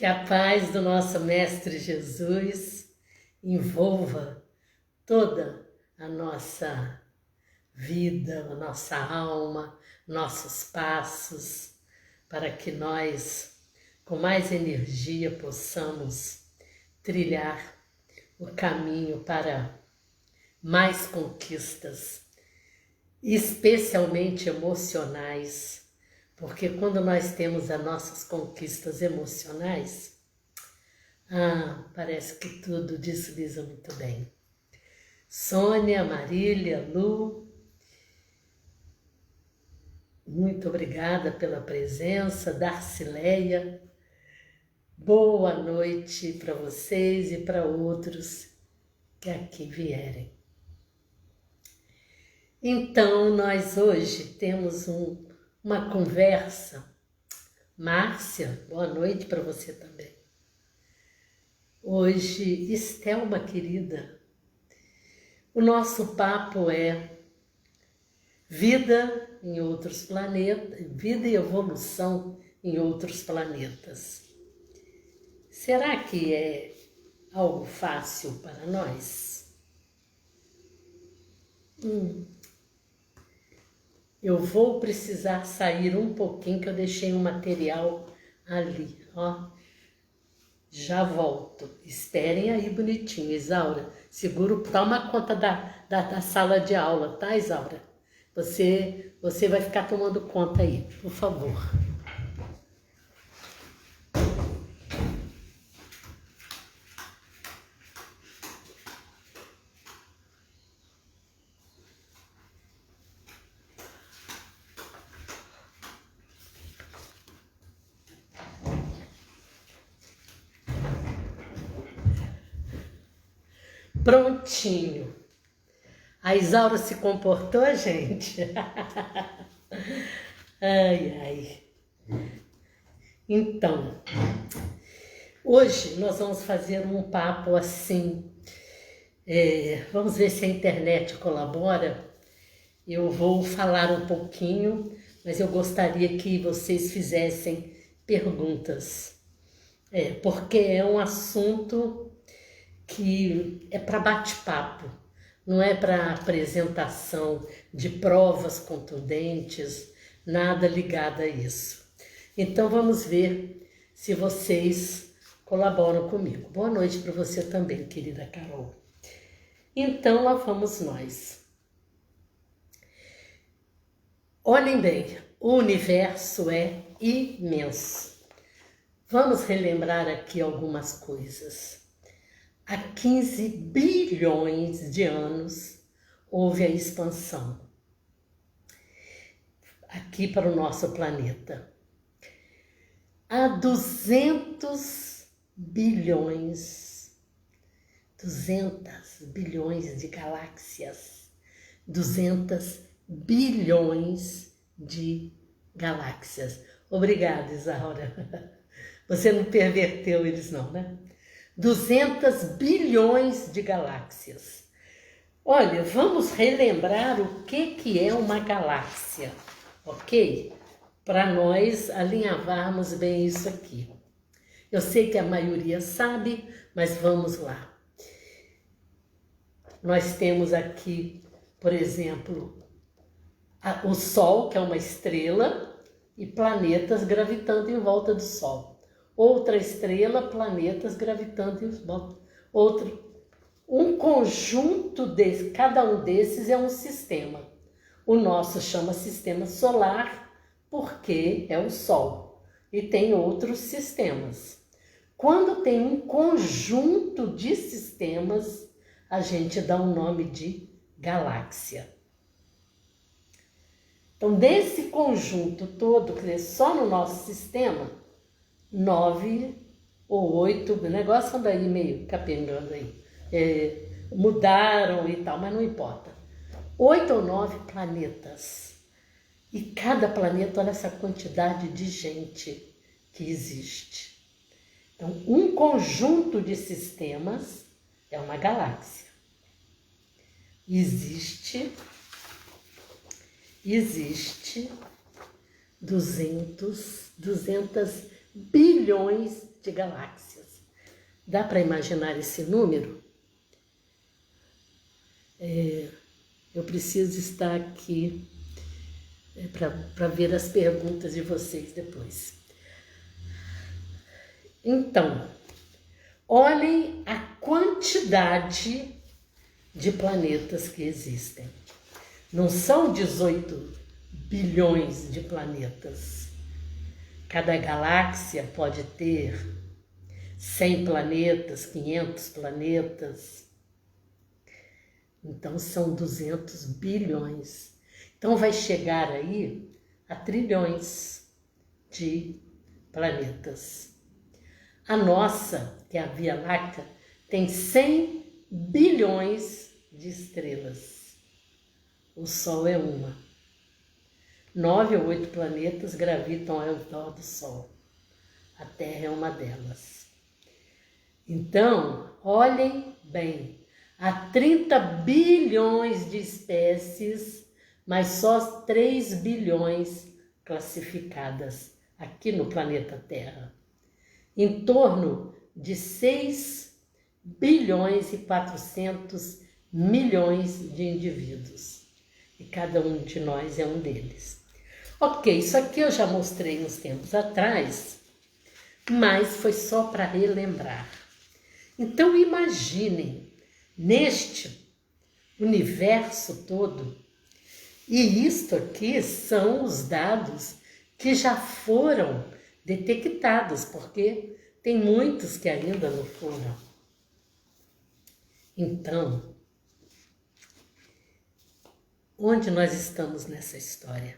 Que a paz do nosso Mestre Jesus envolva toda a nossa vida, a nossa alma, nossos passos, para que nós, com mais energia, possamos trilhar o caminho para mais conquistas, especialmente emocionais, porque quando nós temos as nossas conquistas emocionais, parece que tudo desliza muito bem. Sônia, Marília, Lu, muito obrigada pela presença. Darcileia, boa noite para vocês e para outros que aqui vierem. Então, nós hoje temos uma conversa. Márcia, boa noite para você também. Hoje, Estelma querida, o nosso papo é vida em outros planetas, vida e evolução em outros planetas. Será que é algo fácil para nós? Eu vou precisar sair um pouquinho, que eu deixei um material ali, ó. Já volto. Esperem aí bonitinho, Isaura. Seguro, toma conta da sala de aula, tá, Isaura? Você vai ficar tomando conta aí, por favor. Prontinho. A Isaura se comportou, gente? Ai, ai. Então, hoje nós vamos fazer um papo assim. Vamos ver se a internet colabora. Eu vou falar um pouquinho, mas eu gostaria que vocês fizessem perguntas. Porque é um assunto que é para bate-papo, não é para apresentação de provas contundentes, nada ligado a isso. Então vamos ver se vocês colaboram comigo. Boa noite para você também, querida Carol. Então lá vamos nós. Olhem bem, o universo é imenso. Vamos relembrar aqui algumas coisas. Há 15 bilhões de anos houve a expansão aqui para o nosso planeta. Há 200 bilhões de galáxias, 200 bilhões de galáxias. Obrigada, Isaura. Você não perverteu eles não, né? 200 bilhões de galáxias. Olha, vamos relembrar o que é uma galáxia, ok? Para nós alinhavarmos bem isso aqui. Eu sei que a maioria sabe, mas vamos lá. Nós temos aqui, por exemplo, o Sol, que é uma estrela, e planetas gravitando em volta do Sol. Outra estrela, planetas gravitando em volta. Um conjunto de cada um desses é um sistema. O nosso chama sistema solar porque é o Sol. E tem outros sistemas. Quando tem um conjunto de sistemas, a gente dá um nome de galáxia. Então, desse conjunto todo, quer dizer, só no nosso sistema, 9 ou 8, o negócio anda aí meio capengando aí, mudaram e tal, mas não importa. 8 ou 9 planetas. E cada planeta, olha essa quantidade de gente que existe. Então, um conjunto de sistemas é uma galáxia. Existe 200 bilhões de galáxias. Dá para imaginar esse número? Eu preciso estar aqui para ver as perguntas de vocês depois. Então, olhem a quantidade de planetas que existem. Não são 18 bilhões de planetas. Cada galáxia pode ter 100 planetas, 500 planetas. Então, são 200 bilhões. Então, vai chegar aí a trilhões de planetas. A nossa, que é a Via Láctea, tem 100 bilhões de estrelas. O Sol é uma. 9 ou 8 planetas gravitam ao redor do Sol. A Terra é uma delas. Então, olhem bem. Há 30 bilhões de espécies, mas só 3 bilhões classificadas aqui no planeta Terra. Em torno de 6 bilhões e 400 milhões de indivíduos. E cada um de nós é um deles. Ok, isso aqui eu já mostrei uns tempos atrás, mas foi só para relembrar. Então imaginem, neste universo todo, e isto aqui são os dados que já foram detectados, porque tem muitos que ainda não foram. Então, onde nós estamos nessa história?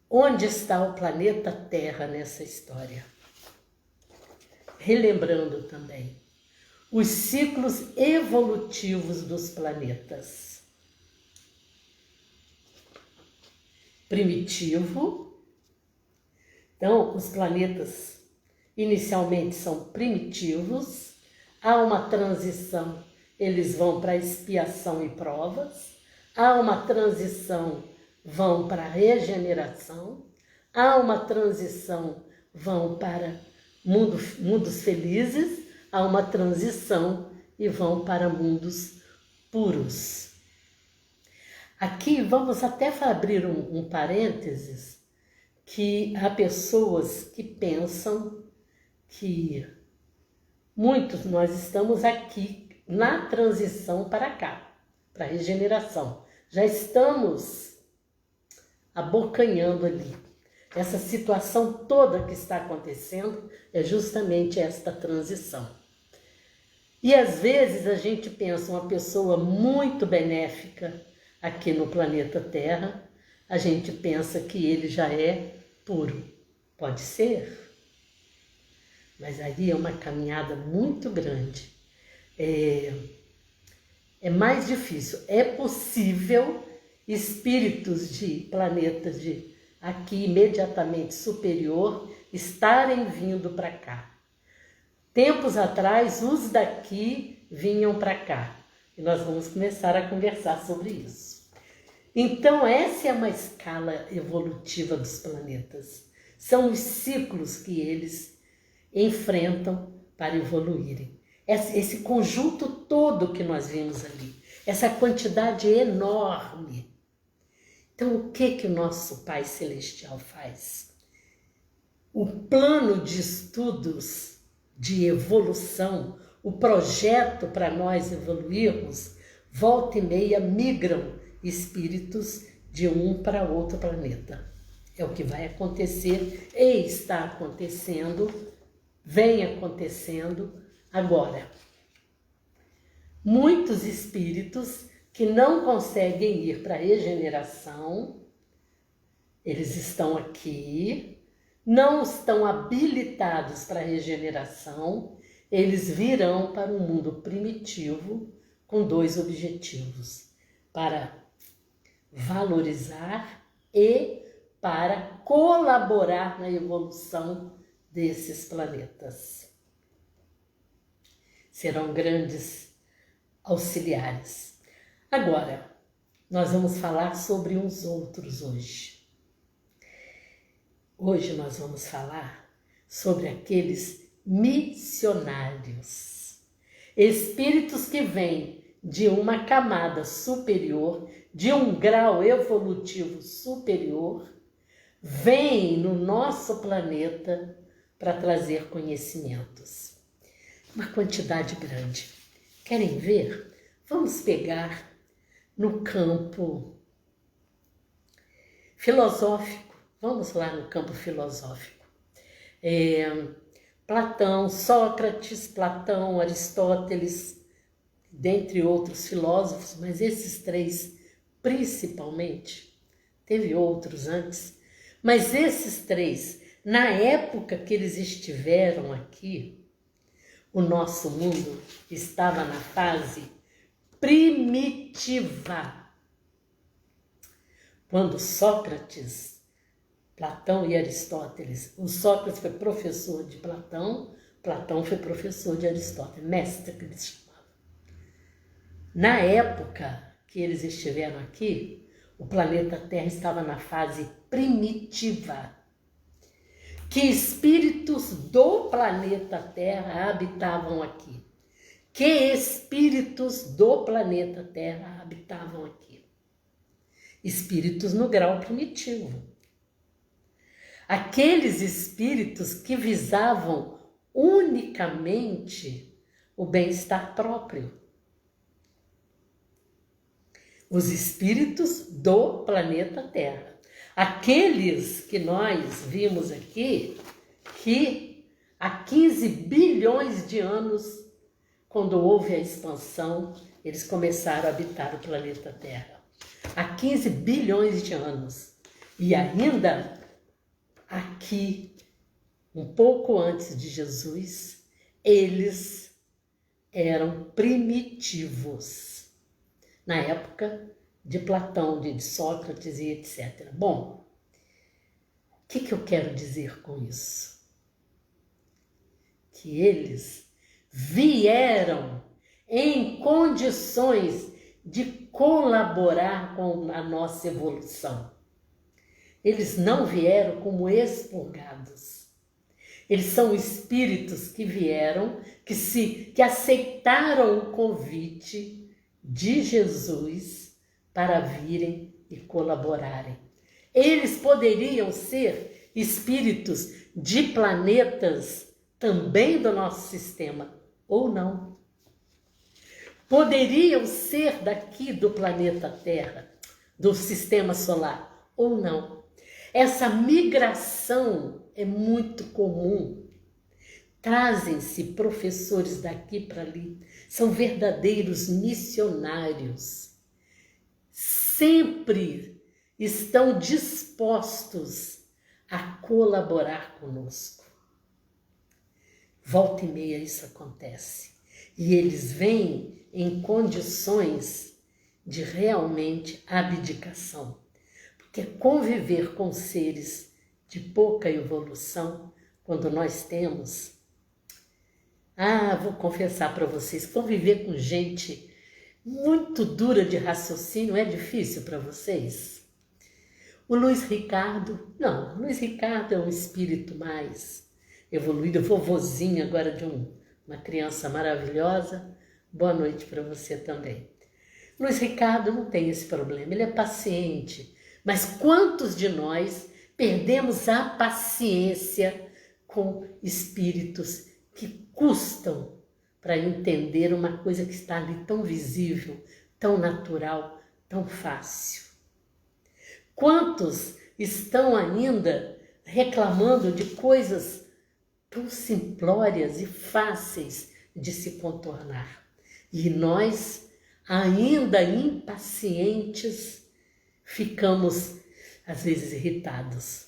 Onde está o planeta Terra nessa história? Relembrando também os ciclos evolutivos dos planetas. Primitivo. Então, os planetas inicialmente são primitivos. Há uma transição, eles vão para expiação e provas. Há uma transição, vão para regeneração. Há uma transição, vão para mundos felizes. Há uma transição e vão para mundos puros. Aqui vamos até abrir um parênteses, que há pessoas que pensam que muitos nós estamos aqui na transição para cá, para a regeneração. Já estamos abocanhando ali. Essa situação toda que está acontecendo é justamente esta transição. E às vezes a gente pensa uma pessoa muito benéfica aqui no planeta Terra, a gente pensa que ele já é puro. Pode ser, mas aí é uma caminhada muito grande. É mais difícil. É possível espíritos de planetas de aqui imediatamente superior estarem vindo para cá. Tempos atrás, os daqui vinham para cá. E nós vamos começar a conversar sobre isso. Então, essa é uma escala evolutiva dos planetas. São os ciclos que eles enfrentam para evoluírem. Esse conjunto todo que nós vimos ali, essa quantidade enorme. Então, o que o nosso Pai Celestial faz? O plano de estudos de evolução, o projeto para nós evoluirmos, volta e meia migram espíritos de um para outro planeta. É o que vai acontecer e está acontecendo, vem acontecendo agora. Muitos espíritos que não conseguem ir para a regeneração, eles estão aqui, não estão habilitados para a regeneração, eles virão para um mundo primitivo com 2 objetivos: para valorizar e para colaborar na evolução desses planetas. Serão grandes auxiliares. Agora, nós vamos falar sobre uns outros hoje. Hoje nós vamos falar sobre aqueles missionários. Espíritos que vêm de uma camada superior, de um grau evolutivo superior, vêm no nosso planeta para trazer conhecimentos. Uma quantidade grande. Querem ver? Vamos pegar no campo filosófico. Vamos lá no campo filosófico. Platão, Sócrates, Platão, Aristóteles, dentre outros filósofos, mas esses três principalmente, teve outros antes, mas esses três, na época que eles estiveram aqui, o nosso mundo estava na fase primitiva. Quando Sócrates, Platão e Aristóteles, o Sócrates foi professor de Platão, Platão foi professor de Aristóteles, mestre que eles chamavam. Na época que eles estiveram aqui, o planeta Terra estava na fase primitiva, que espíritos do planeta Terra habitavam aqui. Que espíritos do planeta Terra habitavam aqui? Espíritos no grau primitivo. Aqueles espíritos que visavam unicamente o bem-estar próprio. Os espíritos do planeta Terra. Aqueles que nós vimos aqui, que há 15 bilhões de anos, quando houve a expansão, eles começaram a habitar o planeta Terra. Há 15 bilhões de anos. E ainda aqui, um pouco antes de Jesus, eles eram primitivos. Na época de Platão, de Sócrates e etc. Bom, o que eu quero dizer com isso? Que eles vieram em condições de colaborar com a nossa evolução. Eles não vieram como expurgados. Eles são espíritos que vieram, que aceitaram o convite de Jesus para virem e colaborarem. Eles poderiam ser espíritos de planetas também do nosso sistema, ou não. Poderiam ser daqui do planeta Terra, do sistema solar, ou não. Essa migração é muito comum. Trazem-se professores daqui para ali, são verdadeiros missionários. Sempre estão dispostos a colaborar conosco. Volta e meia isso acontece. E eles vêm em condições de realmente abdicação. Porque conviver com seres de pouca evolução, quando nós temos... vou confessar para vocês, conviver com gente muito dura de raciocínio é difícil para vocês? O Luiz Ricardo, não, o Luiz Ricardo é um espírito mais evoluído, vovozinho agora de uma criança maravilhosa. Boa noite para você também. Luiz Ricardo não tem esse problema, ele é paciente. Mas quantos de nós perdemos a paciência com espíritos que custam para entender uma coisa que está ali tão visível, tão natural, tão fácil? Quantos estão ainda reclamando de coisas tão simplórias e fáceis de se contornar? E nós, ainda impacientes, ficamos, às vezes, irritados.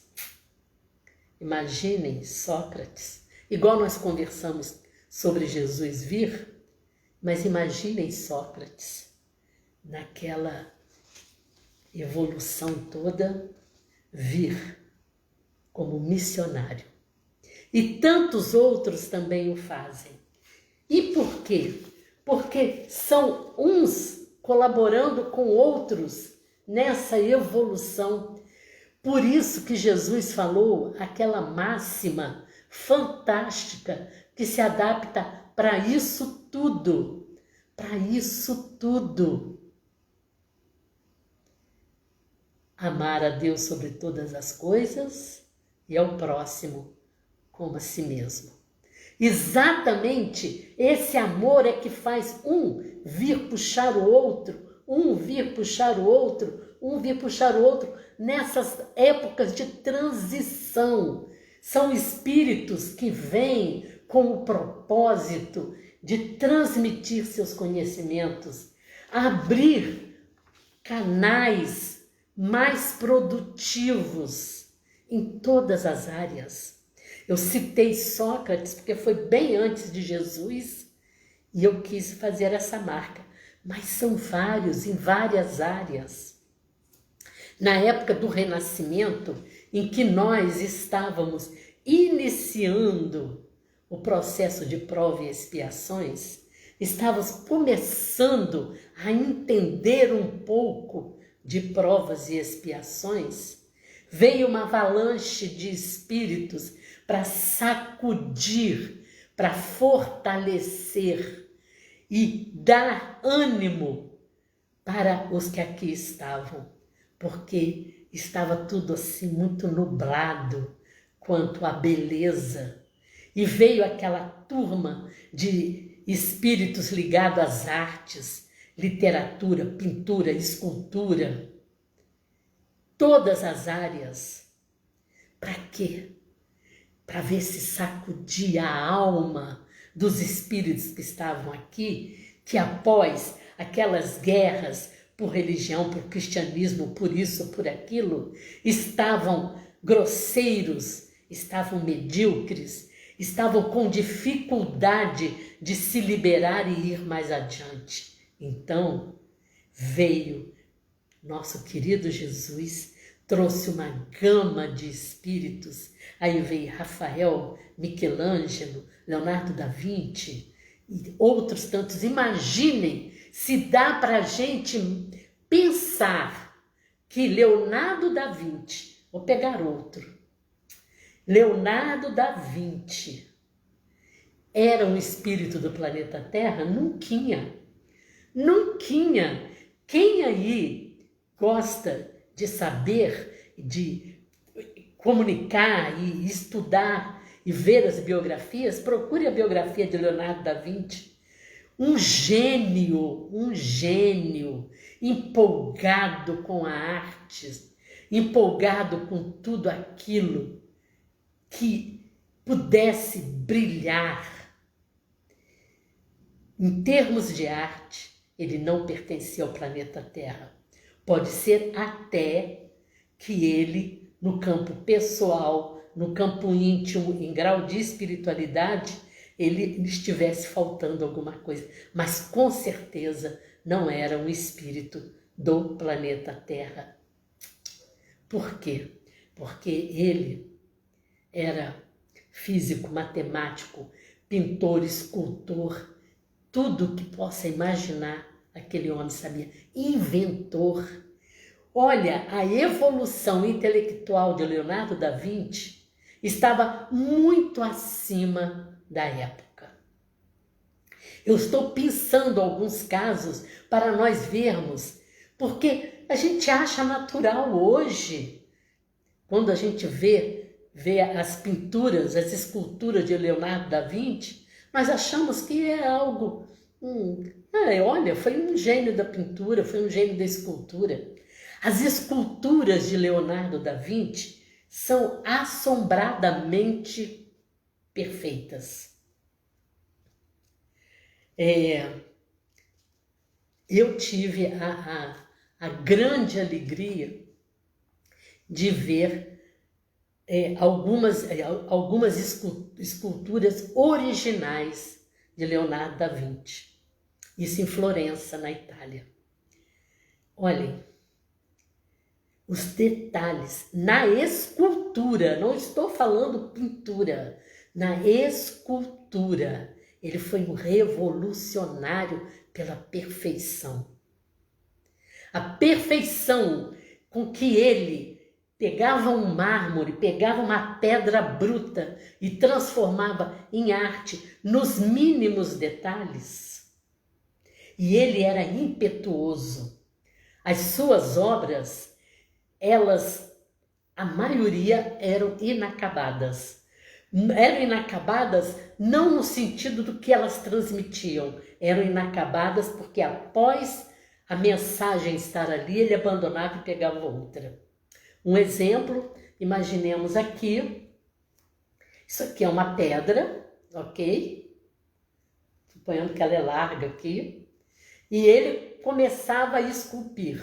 Imaginem Sócrates, igual nós conversamos sobre Jesus vir, mas imaginem Sócrates naquela evolução toda, vir como missionário. E tantos outros também o fazem. E por quê? Porque são uns colaborando com outros nessa evolução. Por isso que Jesus falou aquela máxima fantástica, que se adapta para isso tudo. Para isso tudo. Amar a Deus sobre todas as coisas e ao próximo como a si mesmo. Exatamente esse amor é que faz um vir puxar o outro, um vir puxar o outro, um vir puxar o outro nessas épocas de transição. São espíritos que vêm com o propósito de transmitir seus conhecimentos, abrir canais mais produtivos em todas as áreas. Eu citei Sócrates porque foi bem antes de Jesus e eu quis fazer essa marca, mas são vários em várias áreas. Na época do Renascimento, em que nós estávamos iniciando o processo de prova e expiações, estávamos começando a entender um pouco de provas e expiações, veio uma avalanche de espíritos para sacudir, para fortalecer e dar ânimo para os que aqui estavam, porque estava tudo assim muito nublado quanto à beleza. E veio aquela turma de espíritos ligados às artes, literatura, pintura, escultura, todas as áreas. Para quê? Para ver se sacudia a alma dos espíritos que estavam aqui, que após aquelas guerras por religião, por cristianismo, por isso, por aquilo, estavam grosseiros, estavam medíocres, estavam com dificuldade de se liberar e ir mais adiante. Então, veio nosso querido Jesus, trouxe uma gama de espíritos. Aí veio Rafael, Michelangelo, Leonardo da Vinci e outros tantos. Imaginem se dá para a gente pensar que Leonardo da Vinci, vou pegar outro, Leonardo da Vinci era um espírito do planeta Terra? Nunquinha. Quem aí gosta de saber, de comunicar e estudar e ver as biografias, procure a biografia de Leonardo da Vinci. Um gênio, empolgado com a arte, empolgado com tudo aquilo que pudesse brilhar. Em termos de arte, ele não pertencia ao planeta Terra. Pode ser até que ele, no campo pessoal, no campo íntimo, em grau de espiritualidade, ele estivesse faltando alguma coisa. Mas com certeza não era um espírito do planeta Terra. Por quê? Porque ele era físico, matemático, pintor, escultor, tudo que possa imaginar, aquele homem sabia. Inventor. Olha, a evolução intelectual de Leonardo da Vinci estava muito acima da época. Eu estou pensando alguns casos para nós vermos, porque a gente acha natural hoje, quando a gente vê as pinturas, as esculturas de Leonardo da Vinci, nós achamos que é algo... olha, foi um gênio da pintura, foi um gênio da escultura. As esculturas de Leonardo da Vinci são assombradamente perfeitas. Eu tive a grande alegria de ver algumas esculturas originais de Leonardo da Vinci. Isso em Florença, na Itália. Olhem, os detalhes na escultura, não estou falando pintura, na escultura. Ele foi um revolucionário pela perfeição. A perfeição com que ele pegava um mármore, pegava uma pedra bruta e transformava em arte nos mínimos detalhes. E ele era impetuoso. As suas obras, a maioria eram inacabadas. Eram inacabadas não no sentido do que elas transmitiam, eram inacabadas porque após a mensagem estar ali, ele abandonava e pegava outra. Um exemplo, imaginemos aqui, isso aqui é uma pedra, ok? Suponhando que ela é larga aqui. E ele começava a esculpia.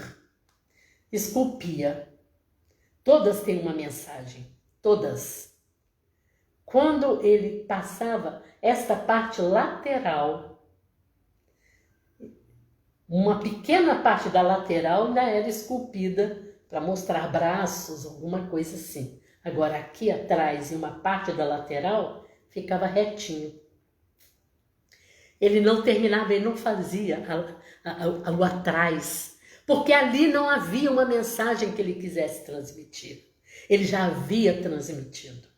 Todas têm uma mensagem, todas. Quando ele passava esta parte lateral, uma pequena parte da lateral ainda era esculpida para mostrar braços, alguma coisa assim. Agora aqui atrás e uma parte da lateral ficava retinho. Ele não terminava, ele não fazia o atrás, porque ali não havia uma mensagem que ele quisesse transmitir. Ele já havia transmitido.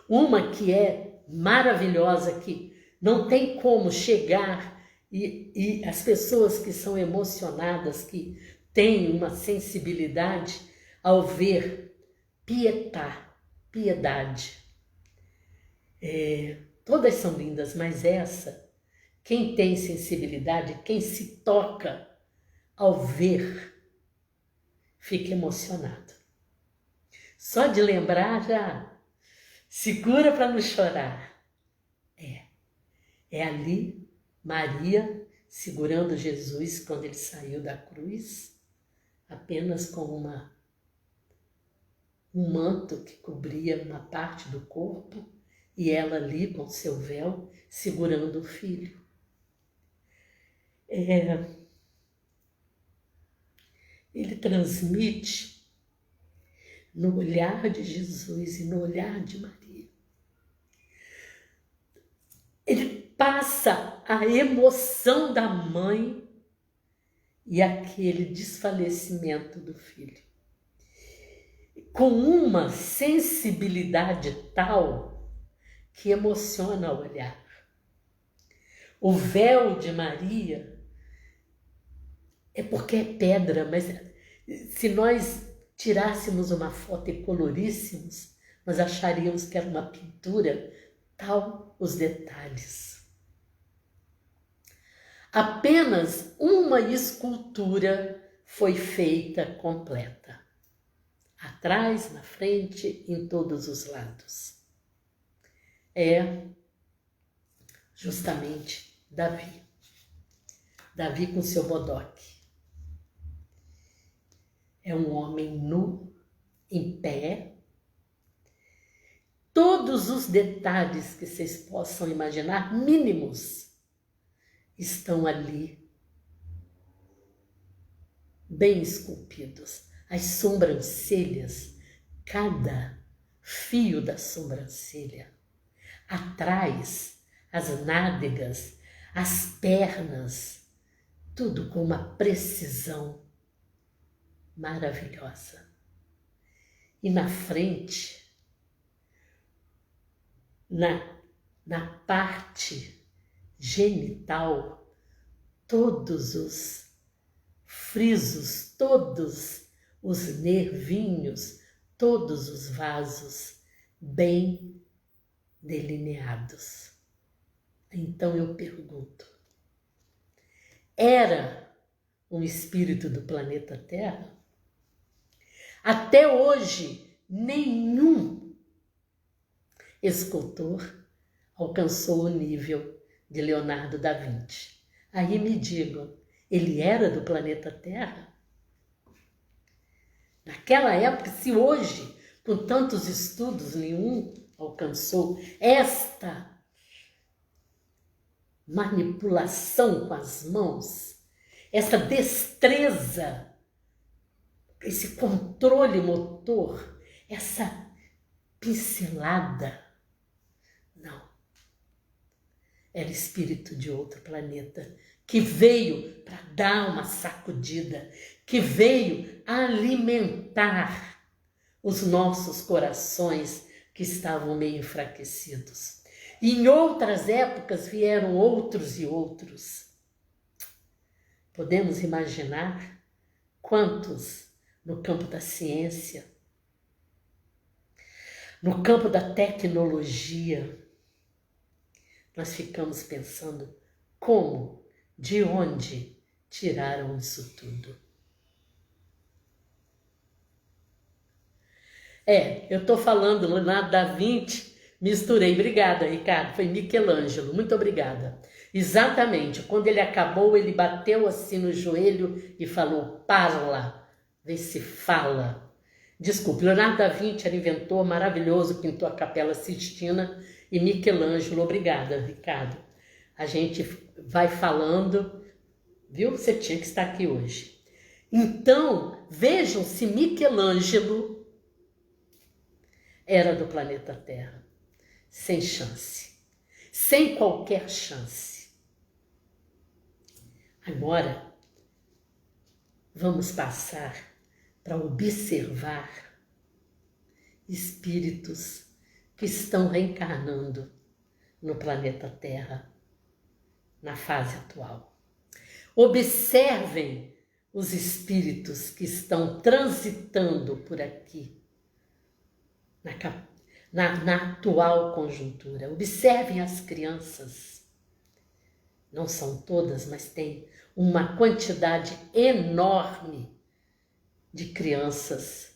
Uma que é maravilhosa, que não tem como chegar, e as pessoas que são emocionadas, que têm uma sensibilidade ao ver piedade. Todas são lindas, mas essa, quem tem sensibilidade, quem se toca ao ver, fica emocionado. Só de lembrar já segura para não chorar. É ali Maria segurando Jesus quando ele saiu da cruz, apenas com um manto que cobria uma parte do corpo, e ela ali com seu véu segurando o filho. Ele transmite no olhar de Jesus e no olhar de Maria. Ele passa a emoção da mãe e aquele desfalecimento do filho, com uma sensibilidade tal que emociona o olhar. O véu de Maria é porque é pedra, mas se nós tirássemos uma foto e coloríssemos, nós acharíamos que era uma pintura, tal os detalhes. Apenas uma escultura foi feita completa. Atrás, na frente, em todos os lados. É justamente Davi. Davi com seu bodoque. É um homem nu, em pé. Todos os detalhes que vocês possam imaginar, mínimos, estão ali, bem esculpidos. As sobrancelhas, cada fio da sobrancelha. Atrás, as nádegas, as pernas, tudo com uma precisão maravilhosa. E na frente, na parte genital, todos os frisos, todos os nervinhos, todos os vasos bem delineados. Então eu pergunto, era um espírito do planeta Terra? Até hoje, nenhum escultor alcançou o nível de Leonardo da Vinci. Aí me digam, ele era do planeta Terra? Naquela época, se hoje, com tantos estudos, nenhum alcançou esta manipulação com as mãos, essa destreza, esse controle motor, essa pincelada. Não. Era espírito de outro planeta, que veio para dar uma sacudida, que veio alimentar os nossos corações que estavam meio enfraquecidos. E em outras épocas vieram outros e outros. Podemos imaginar quantos no campo da ciência, no campo da tecnologia, nós ficamos pensando como, de onde tiraram isso tudo. Eu estou falando Leonardo da Vinci, misturei. Obrigada, Ricardo, foi Michelangelo, muito obrigada. Exatamente, quando ele acabou, ele bateu assim no joelho e falou, parla, vê se fala. Desculpe, Leonardo da Vinci era inventor maravilhoso, pintou a Capela Sistina, e Michelangelo, obrigada, Ricardo. A gente vai falando, viu? Você tinha que estar aqui hoje. Então, vejam se Michelangelo era do planeta Terra. Sem chance. Sem qualquer chance. Agora, vamos passar para observar espíritos que estão reencarnando no planeta Terra, na fase atual. Observem os espíritos que estão transitando por aqui, na atual conjuntura. Observem as crianças. Não são todas, mas tem uma quantidade enorme de crianças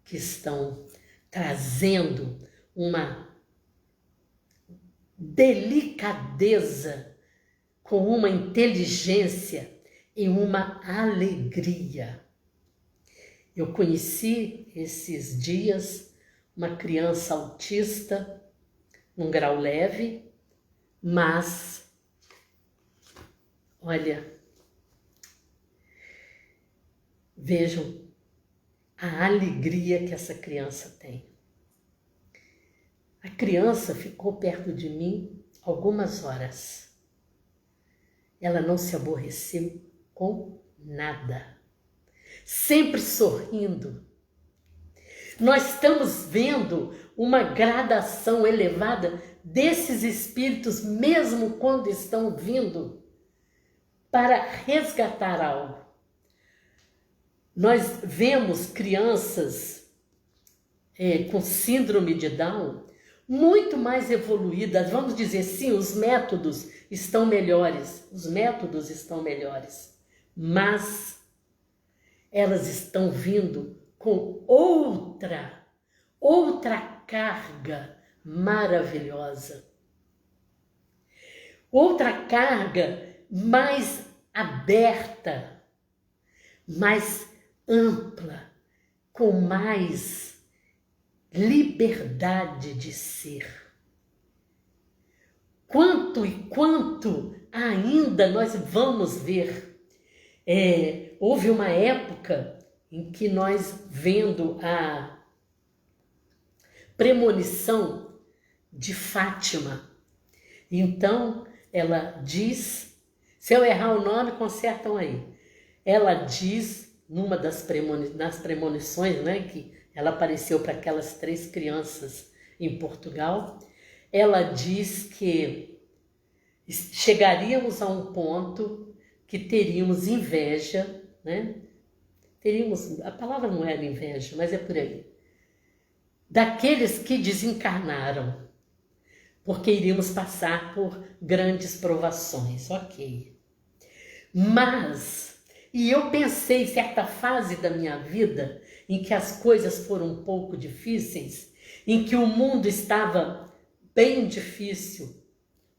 que estão trazendo uma delicadeza com uma inteligência e uma alegria. Eu conheci esses dias uma criança autista, num grau leve, mas, olha, vejam a alegria que essa criança tem. A criança ficou perto de mim algumas horas. Ela não se aborreceu com nada. Sempre sorrindo. Nós estamos vendo uma gradação elevada desses espíritos, mesmo quando estão vindo para resgatar algo. Nós vemos crianças com síndrome de Down muito mais evoluídas. Vamos dizer, sim, os métodos estão melhores. Mas elas estão vindo com outra carga maravilhosa. Outra carga mais aberta, mais ampla, com mais liberdade de ser. Quanto e quanto ainda nós vamos ver. Houve uma época em que nós, vendo a premonição de Fátima, então ela diz, se eu errar o nome, consertam aí. Ela diz, numa das premonições, né, que ela apareceu para aquelas 3 crianças em Portugal, ela diz que chegaríamos a um ponto que teríamos inveja, né? A palavra não era inveja, mas é por aí, daqueles que desencarnaram, porque iríamos passar por grandes provações, ok. Mas, e eu pensei em certa fase da minha vida, em que as coisas foram um pouco difíceis, em que o mundo estava bem difícil,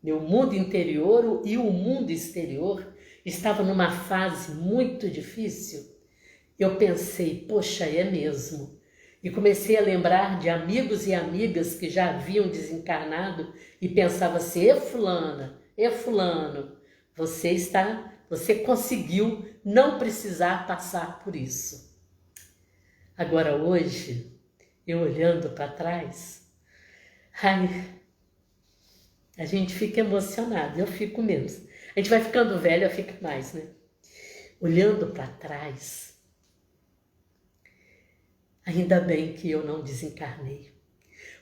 meu mundo interior e o mundo exterior estava numa fase muito difícil. Eu pensei, poxa, é mesmo. E comecei a lembrar de amigos e amigas que já haviam desencarnado e pensava assim, fulano, você conseguiu não precisar passar por isso. Agora hoje, eu olhando para trás, a gente fica emocionado, eu fico mesmo. A gente vai ficando velho, fica mais, né? Olhando para trás, ainda bem que eu não desencarnei.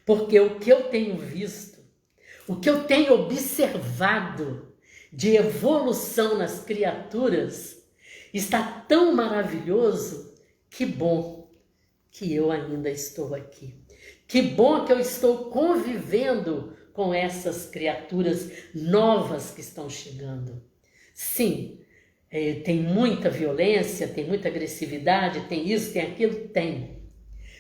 Porque o que eu tenho visto, o que eu tenho observado de evolução nas criaturas está tão maravilhoso. Que bom que eu ainda estou aqui. Que bom que eu estou convivendo com essas criaturas novas que estão chegando. Sim, tem muita violência, tem muita agressividade, tem isso, tem aquilo, tem.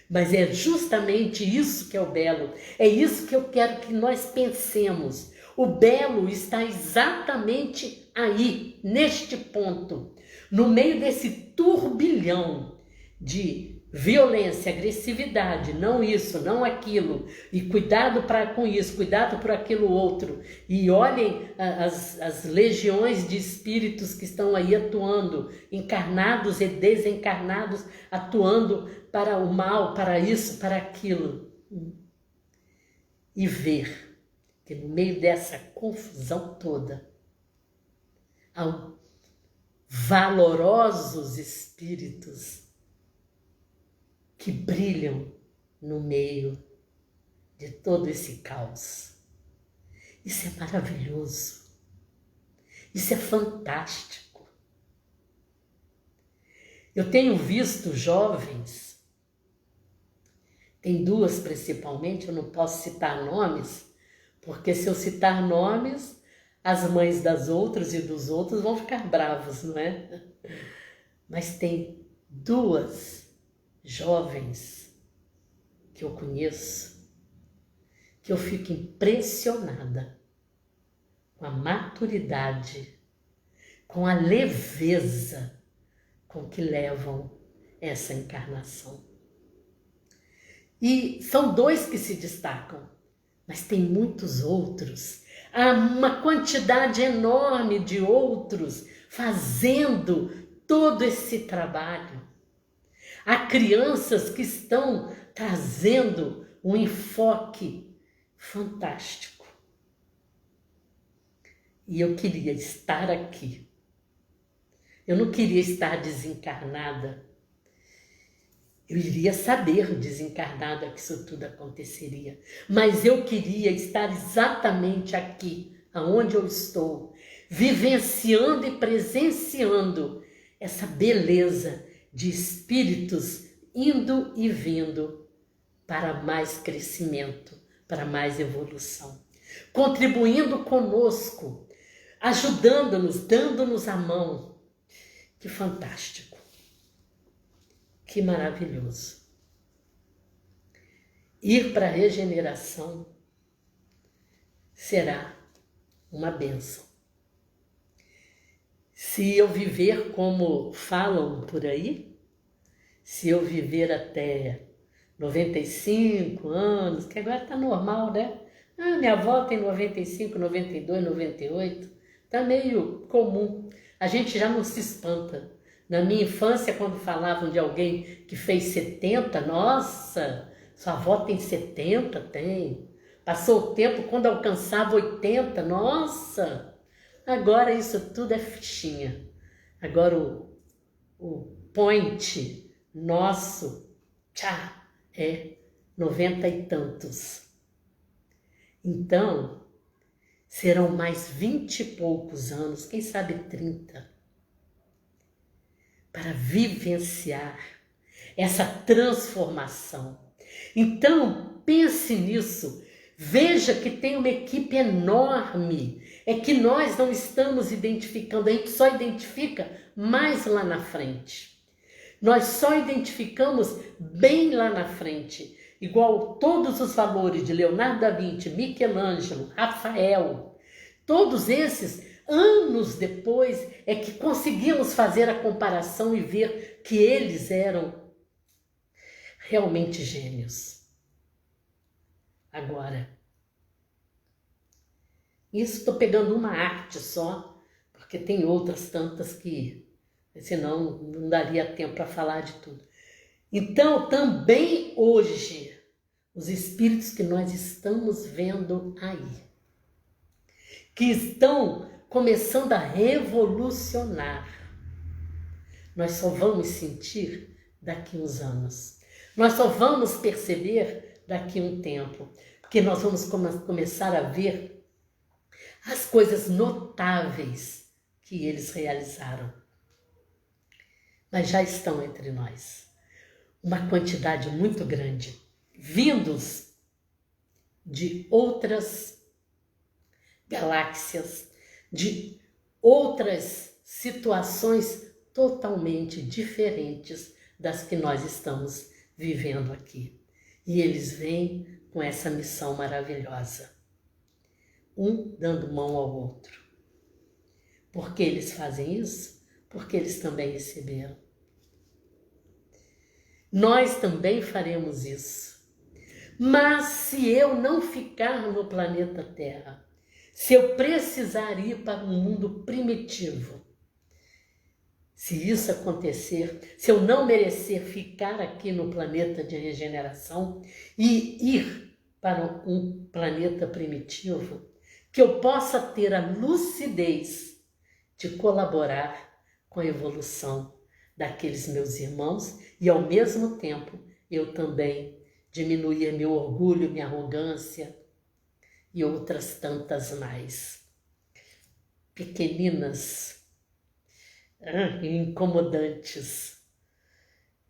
Mas é justamente isso que é o belo. É isso que eu quero que nós pensemos. O belo está exatamente aí, neste ponto. No meio desse turbilhão de violência, agressividade, não isso, não aquilo, e cuidado com isso, cuidado por aquilo outro. E olhem as legiões de espíritos que estão aí atuando, encarnados e desencarnados, atuando para o mal, para isso, para aquilo. E ver que no meio dessa confusão toda, há valorosos espíritos que brilham no meio de todo esse caos. Isso é maravilhoso. Isso é fantástico. Eu tenho visto jovens, tem duas principalmente, eu não posso citar nomes, porque se eu citar nomes, as mães das outras e dos outros vão ficar bravos, não é? Mas tem duas jovens que eu conheço, que eu fico impressionada com a maturidade, com a leveza com que levam essa encarnação. E são dois que se destacam, mas tem muitos outros. Há uma quantidade enorme de outros fazendo todo esse trabalho. Há crianças que estão trazendo um enfoque fantástico. E eu queria estar aqui. Eu não queria estar desencarnada. Eu iria saber, desencarnada, que isso tudo aconteceria. Mas eu queria estar exatamente aqui, aonde eu estou, vivenciando e presenciando essa beleza de espíritos indo e vindo para mais crescimento, para mais evolução, contribuindo conosco, ajudando-nos, dando-nos a mão. Que fantástico, que maravilhoso. Ir para a regeneração será uma bênção. Se eu viver como falam por aí, se eu viver até 95 anos, que agora está normal, né? Minha avó tem 95, 92, 98, está meio comum. A gente já não se espanta. Na minha infância, quando falavam de alguém que fez 70, nossa, sua avó tem 70? Tem. Passou o tempo, quando alcançava 80, nossa. Agora isso tudo é fichinha. Agora o point nosso, é 90 e tantos. Então, serão mais 20 e poucos anos, quem sabe 30, para vivenciar essa transformação. Então, pense nisso. Veja que tem uma equipe enorme. É que nós não estamos identificando, a gente só identifica mais lá na frente. Nós só identificamos bem lá na frente. Igual todos os valores de Leonardo da Vinci, Michelangelo, Rafael, todos esses, anos depois, é que conseguimos fazer a comparação e ver que eles eram realmente gênios. Agora, isso estou pegando uma arte só, porque tem outras tantas que, senão não daria tempo para falar de tudo. Então, também hoje, os espíritos que nós estamos vendo aí, que estão começando a revolucionar, nós só vamos sentir daqui uns anos. Nós só vamos perceber daqui a um tempo, porque nós vamos começar a ver as coisas notáveis que eles realizaram. Mas já estão entre nós uma quantidade muito grande, vindos de outras galáxias, de outras situações totalmente diferentes das que nós estamos vivendo aqui. E eles vêm com essa missão maravilhosa, um dando mão ao outro. Por que eles fazem isso? Porque eles também receberam. Nós também faremos isso. Mas se eu não ficar no planeta Terra, se eu precisar ir para um mundo primitivo, se isso acontecer, se eu não merecer ficar aqui no planeta de regeneração e ir para um planeta primitivo, que eu possa ter a lucidez de colaborar com a evolução daqueles meus irmãos e, ao mesmo tempo, eu também diminuir meu orgulho, minha arrogância e outras tantas mais pequeninas e incomodantes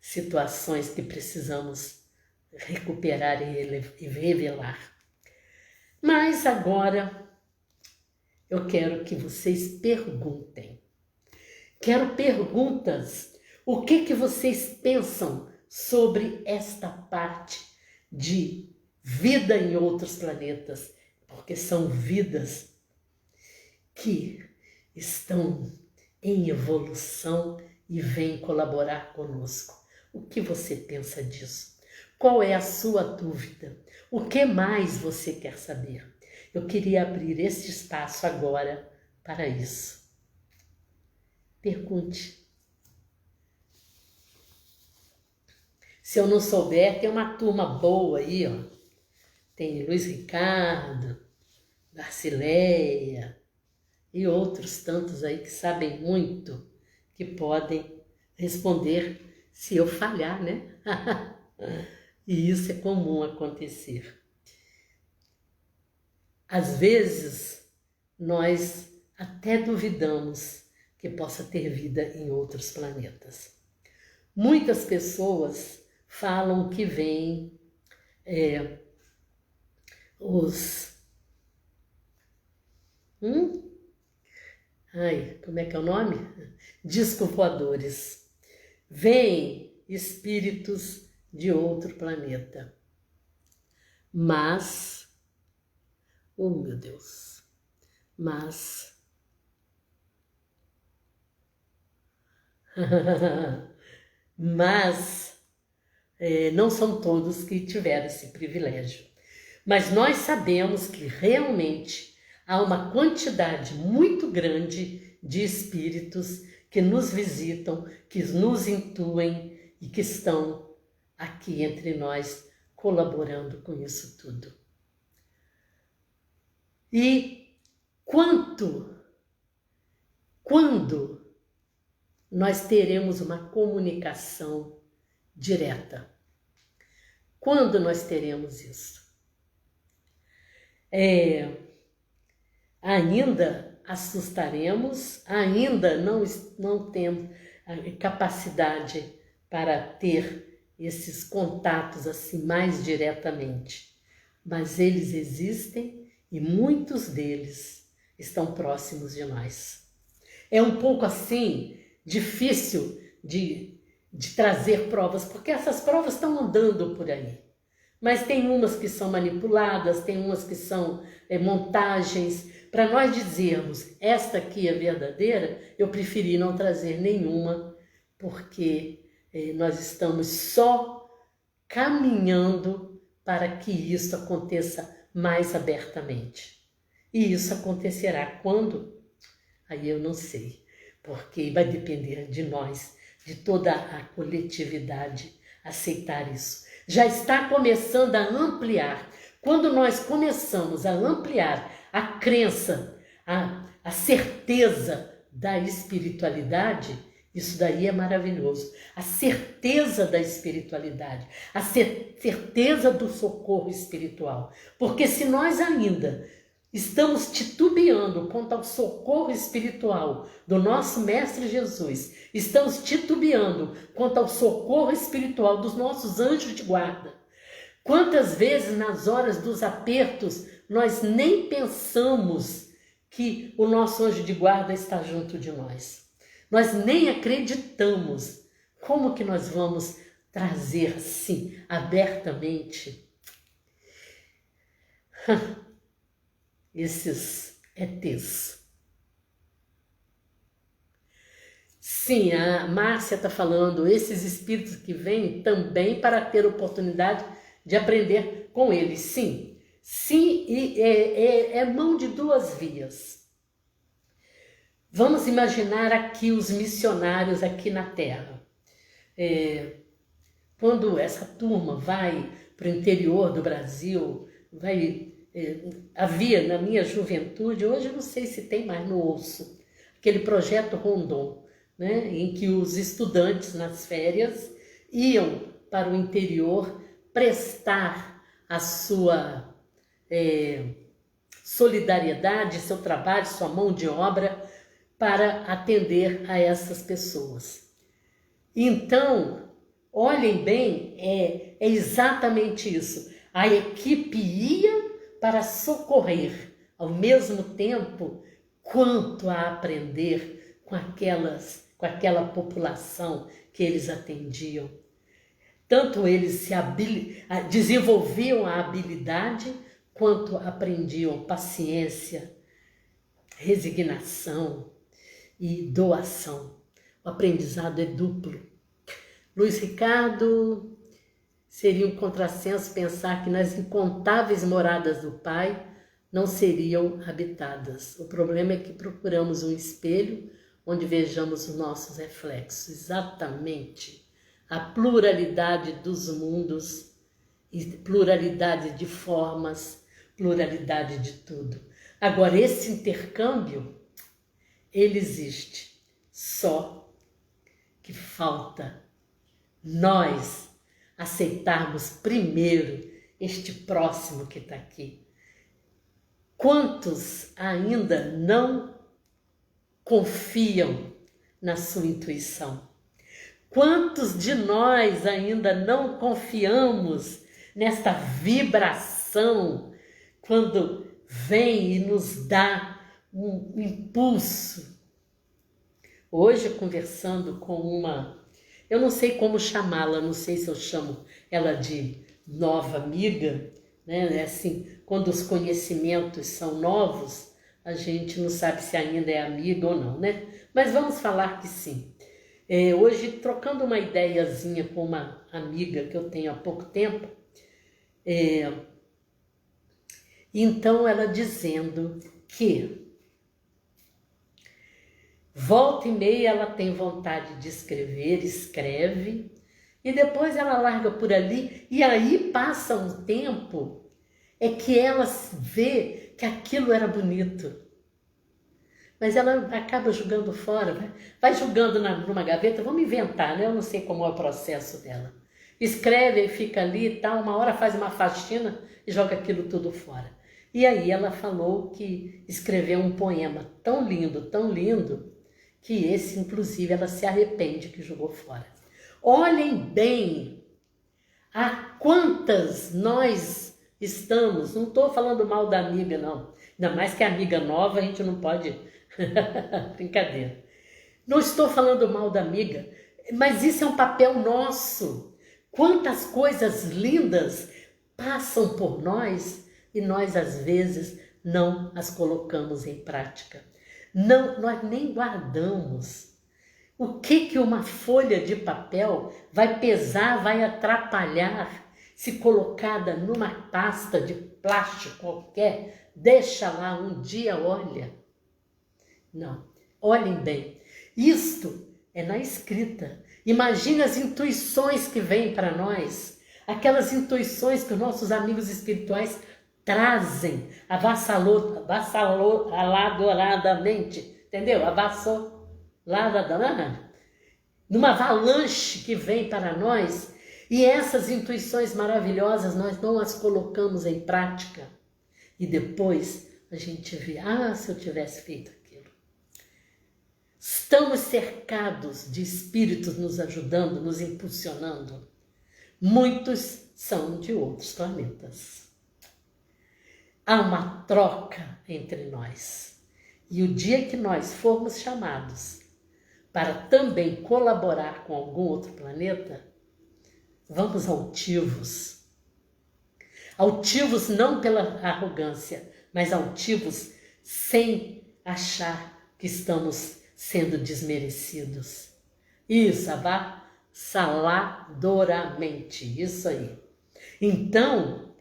situações que precisamos recuperar e revelar. Mas agora eu quero que vocês perguntem. Quero perguntas. O que vocês pensam sobre esta parte de vida em outros planetas? Porque são vidas que estão em evolução e vêm colaborar conosco. O que você pensa disso? Qual é a sua dúvida? O que mais você quer saber? Eu queria abrir este espaço agora para isso. Pergunte. Se eu não souber, tem uma turma boa aí, ó. Tem Luiz Ricardo, Darcileia e outros tantos aí que sabem muito, que podem responder se eu falhar, né? E isso é comum acontecer. Às vezes, nós até duvidamos que possa ter vida em outros planetas. Muitas pessoas falam que vêm como é que é o nome? Disco voadores. Vêm espíritos de outro planeta. Mas, oh meu Deus, não são todos que tiveram esse privilégio. Mas nós sabemos que realmente há uma quantidade muito grande de espíritos que nos visitam, que nos intuem e que estão aqui entre nós colaborando com isso tudo. E quando nós teremos uma comunicação direta? Quando nós teremos isso? Ainda assustaremos, ainda não temos capacidade para ter esses contatos assim mais diretamente. Mas eles existem e muitos deles estão próximos de nós. É um pouco assim difícil de trazer provas, porque essas provas estão andando por aí. Mas tem umas que são manipuladas, tem umas que são montagens. Para nós dizermos, esta aqui é verdadeira, eu preferi não trazer nenhuma, porque nós estamos só caminhando para que isso aconteça mais abertamente. E isso acontecerá quando? Aí eu não sei, porque vai depender de nós, de toda a coletividade aceitar isso. Já está começando a ampliar. Quando nós começamos a ampliar a crença, a certeza da espiritualidade, Isso daí é maravilhoso. A certeza da espiritualidade, a certeza do socorro espiritual. Porque se nós ainda estamos titubeando quanto ao socorro espiritual do nosso Mestre Jesus, estamos titubeando quanto ao socorro espiritual dos nossos anjos de guarda, quantas vezes nas horas dos apertos nós nem pensamos que o nosso anjo de guarda está junto de nós. Nós nem acreditamos. Como que nós vamos trazer assim, abertamente, esses ETs? Sim, a Márcia está falando, esses espíritos que vêm também para ter oportunidade de aprender com eles. Sim, sim, e é mão de duas vias. Vamos imaginar aqui os missionários aqui na Terra. Quando essa turma vai para o interior do Brasil, havia na minha juventude, hoje eu não sei se tem mais no ouço, aquele projeto Rondon, né, em que os estudantes nas férias iam para o interior prestar a sua solidariedade, seu trabalho, sua mão de obra para atender a essas pessoas. Então, olhem bem, é exatamente isso. A equipe ia para socorrer, ao mesmo tempo, quanto a aprender com aquela população que eles atendiam. Tanto eles desenvolviam a habilidade, quanto aprendiam paciência, resignação e doação. O aprendizado é duplo. Luiz Ricardo, seria um contrassenso pensar que nas incontáveis moradas do Pai não seriam habitadas. O problema é que procuramos um espelho onde vejamos os nossos reflexos. Exatamente. A pluralidade dos mundos, e pluralidade de formas, pluralidade de tudo. Agora, esse intercâmbio, ele existe, só que falta nós aceitarmos primeiro este próximo que está aqui. Quantos ainda não confiam na sua intuição? Quantos de nós ainda não confiamos nesta vibração quando vem e nos dá um impulso? Hoje, conversando com uma, eu não sei como chamá-la, não sei se eu chamo ela de nova amiga, né? É assim, quando os conhecimentos são novos, a gente não sabe se ainda é amiga ou não, né? Mas vamos falar que sim. Hoje, trocando uma ideiazinha com uma amiga que eu tenho há pouco tempo, então ela dizendo que volta e meia ela tem vontade de escrever, escreve, e depois ela larga por ali, e aí passa um tempo, é que ela vê que aquilo era bonito. Mas ela acaba jogando fora, vai jogando numa gaveta, vamos inventar, né? Eu não sei como é o processo dela. Escreve e fica ali e tal, uma hora faz uma faxina e joga aquilo tudo fora. E aí ela falou que escreveu um poema tão lindo, que esse, inclusive, ela se arrepende que jogou fora. Olhem bem a quantas nós estamos, não estou falando mal da amiga, não. Ainda mais que a amiga nova, a gente não pode... Brincadeira. Não estou falando mal da amiga, mas isso é um papel nosso. Quantas coisas lindas passam por nós e nós, às vezes, não as colocamos em prática. Não, nós nem guardamos. O que uma folha de papel vai pesar, vai atrapalhar se colocada numa pasta de plástico qualquer? Deixa lá um dia, olha. Não, olhem bem. Isto é na escrita. Imagine as intuições que vêm para nós, aquelas intuições que os nossos amigos espirituais trazem avassaladoramente, entendeu? Avassaladoramente. numa avalanche que vem para nós, e essas intuições maravilhosas nós não as colocamos em prática. E depois a gente vê, se eu tivesse feito aquilo. Estamos cercados de espíritos nos ajudando, nos impulsionando. Muitos são de outros planetas. Há uma troca entre nós. E o dia que nós formos chamados para também colaborar com algum outro planeta, vamos altivos. Altivos não pela arrogância, mas altivos sem achar que estamos sendo desmerecidos. Isso, avassaladoramente, isso aí. Então,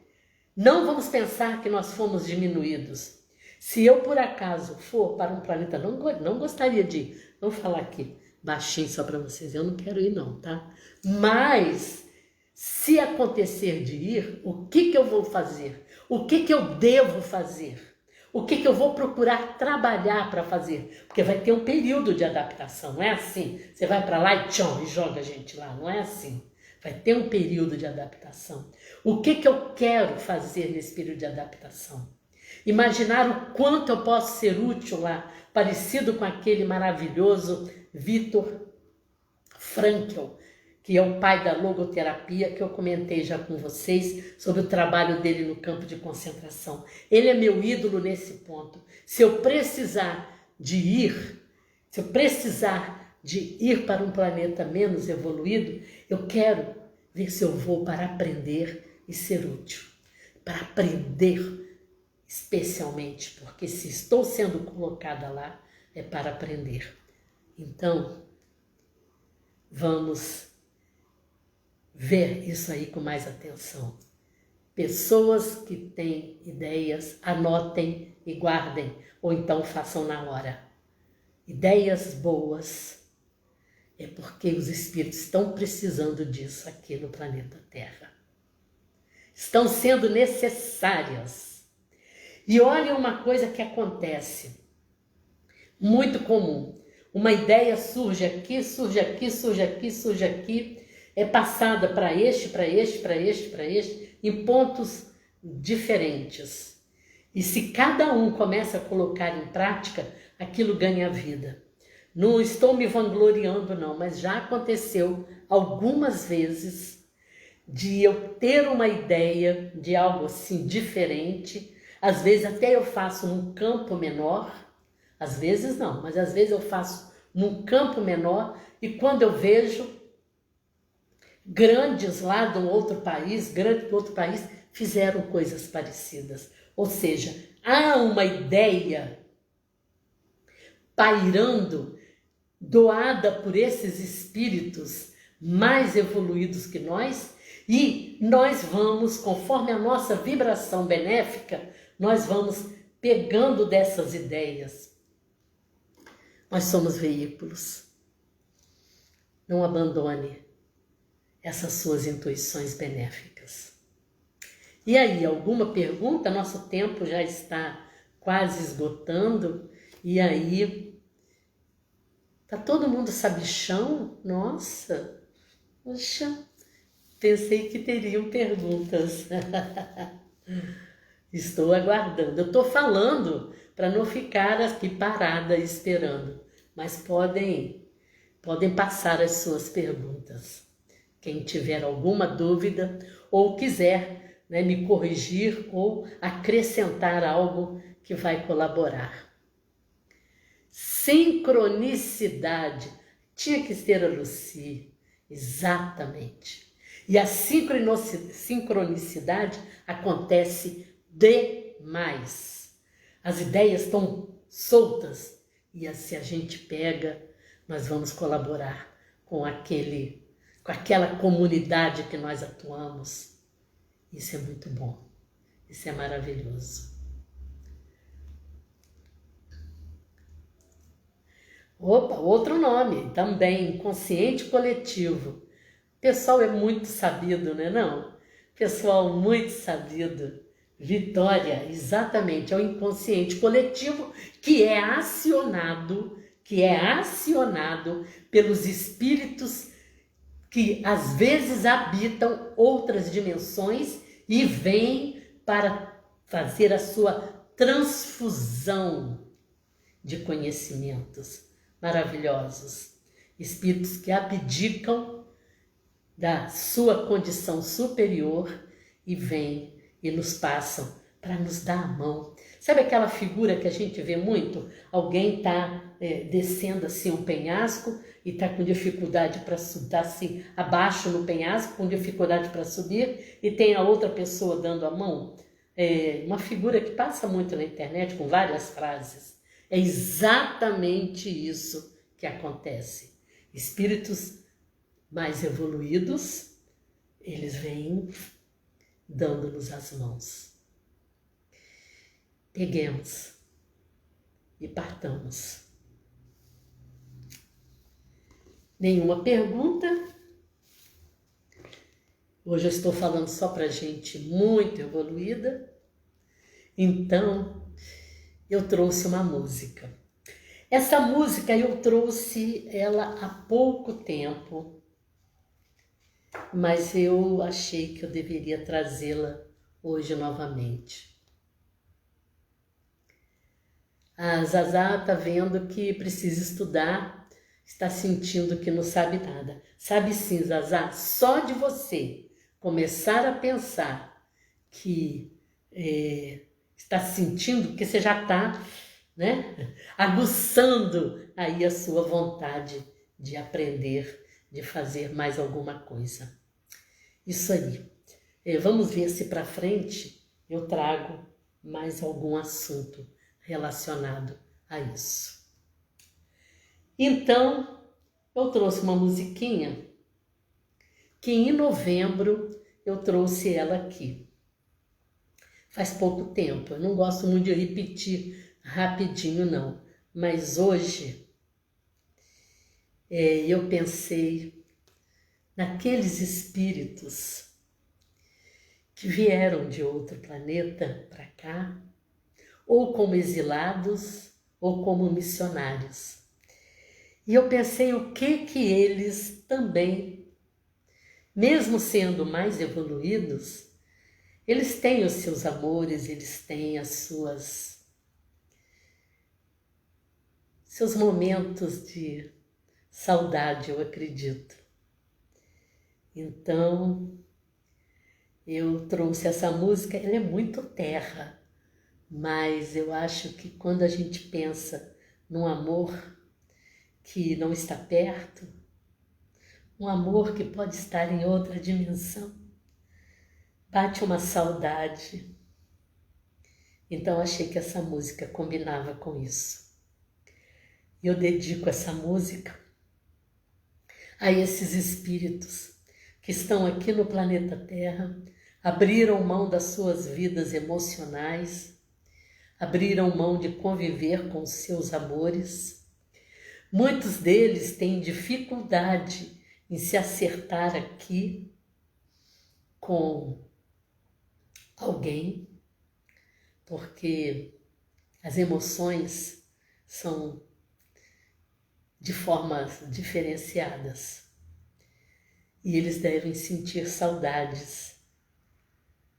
não vamos pensar que nós fomos diminuídos. Se eu, por acaso, for para um planeta, não gostaria de ir, vou falar aqui baixinho só para vocês, eu não quero ir não, tá? Mas, se acontecer de ir, o que eu vou fazer? O que eu devo fazer? O que eu vou procurar trabalhar para fazer? Porque vai ter um período de adaptação, não é assim? Você vai para lá e tchau, e joga a gente lá, não é assim. Vai ter um período de adaptação. O que eu quero fazer nesse período de adaptação? Imaginar o quanto eu posso ser útil lá, parecido com aquele maravilhoso Viktor Frankl, que é o pai da logoterapia, que eu comentei já com vocês sobre o trabalho dele no campo de concentração. Ele é meu ídolo nesse ponto. Se eu precisar de ir para um planeta menos evoluído, eu quero ver se eu vou para aprender e ser útil. Para aprender especialmente, porque se estou sendo colocada lá, é para aprender. Então, vamos ver isso aí com mais atenção. Pessoas que têm ideias, anotem e guardem, ou então façam na hora. Ideias boas é porque os espíritos estão precisando disso aqui no planeta Terra. Estão sendo necessárias. E olha uma coisa que acontece, muito comum. Uma ideia surge aqui, surge aqui, surge aqui, surge aqui, é passada para este, em pontos diferentes. E se cada um começa a colocar em prática, aquilo ganha vida. Não estou me vangloriando não, mas já aconteceu algumas vezes de eu ter uma ideia de algo assim diferente. Às vezes até eu faço num campo menor, às vezes não, mas às vezes eu faço num campo menor e quando eu vejo grandes lá de um outro país, fizeram coisas parecidas. Ou seja, há uma ideia pairando, doada por esses espíritos mais evoluídos que nós, e nós vamos, conforme a nossa vibração benéfica, nós vamos pegando dessas ideias. Nós somos veículos. Não abandone essas suas intuições benéficas. E aí, alguma pergunta? Nosso tempo já está quase esgotando. E aí, tá todo mundo sabichão? Nossa, poxa, pensei que teriam perguntas. Estou aguardando. Eu estou falando para não ficar aqui parada esperando, mas podem passar as suas perguntas. Quem tiver alguma dúvida ou quiser, né, me corrigir ou acrescentar algo que vai colaborar. Sincronicidade. Tinha que ser a Lucy. Exatamente. E a sincronicidade acontece demais. As ideias estão soltas e se a gente pega, nós vamos colaborar com aquela comunidade que nós atuamos. Isso é muito bom. Isso é maravilhoso. Opa, outro nome também, inconsciente coletivo. O pessoal é muito sabido, né? Não? Pessoal muito sabido. Vitória, exatamente, é o inconsciente coletivo que é acionado, que é acionado pelos espíritos que às vezes habitam outras dimensões e vêm para fazer a sua transfusão de conhecimentos maravilhosos. Espíritos que abdicam da sua condição superior e vêm e nos passam para nos dar a mão. Sabe aquela figura que a gente vê muito? Alguém está descendo assim um penhasco e está com dificuldade para subir, está assim abaixo no penhasco, com dificuldade para subir, e tem a outra pessoa dando a mão. É uma figura que passa muito na internet com várias frases. É exatamente isso que acontece. Espíritos mais evoluídos, eles vêm dando-nos as mãos. Peguemos e partamos. Nenhuma pergunta? Hoje eu estou falando só para gente muito evoluída. Então, eu trouxe uma música. Essa música eu trouxe ela há pouco tempo, mas eu achei que eu deveria trazê-la hoje novamente. A Zazá está vendo que precisa estudar, está sentindo que não sabe nada. Sabe sim, Zazá, só de você começar a pensar que está sentindo, que você já está, né, aguçando aí a sua vontade de aprender, de fazer mais alguma coisa. Isso aí. Vamos ver se para frente eu trago mais algum assunto relacionado a isso. Então, eu trouxe uma musiquinha que em novembro eu trouxe ela aqui. Faz pouco tempo, eu não gosto muito de repetir rapidinho não, mas hoje eu pensei naqueles espíritos que vieram de outro planeta para cá, ou como exilados, ou como missionários. E eu pensei o que eles também, mesmo sendo mais evoluídos, eles têm os seus amores, eles têm seus momentos de saudade, eu acredito. Então, eu trouxe essa música, ela é muito terra, mas eu acho que quando a gente pensa num amor que não está perto, um amor que pode estar em outra dimensão, bate uma saudade. Então achei que essa música combinava com isso. E eu dedico essa música a esses espíritos que estão aqui no planeta Terra, abriram mão das suas vidas emocionais, abriram mão de conviver com seus amores. Muitos deles têm dificuldade em se acertar aqui com alguém, porque as emoções são de formas diferenciadas e eles devem sentir saudades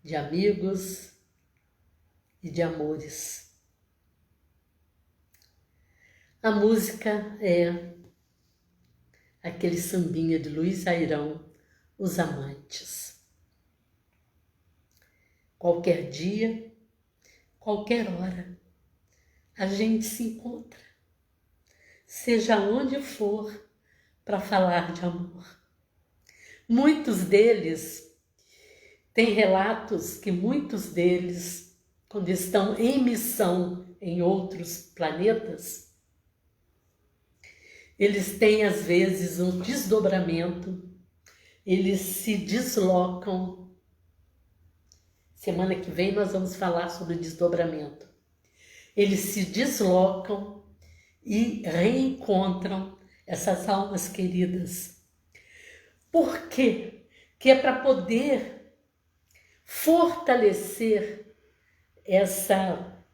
de amigos e de amores. A música é aquele sambinha de Luiz Airão, Os Amantes. Qualquer dia, qualquer hora, a gente se encontra, seja onde for, para falar de amor. Muitos deles têm relatos que muitos deles, quando estão em missão em outros planetas, eles têm às vezes um desdobramento, eles se deslocam. Semana que vem nós vamos falar sobre desdobramento. Eles se deslocam e reencontram essas almas queridas. Por quê? Que é para poder fortalecer essa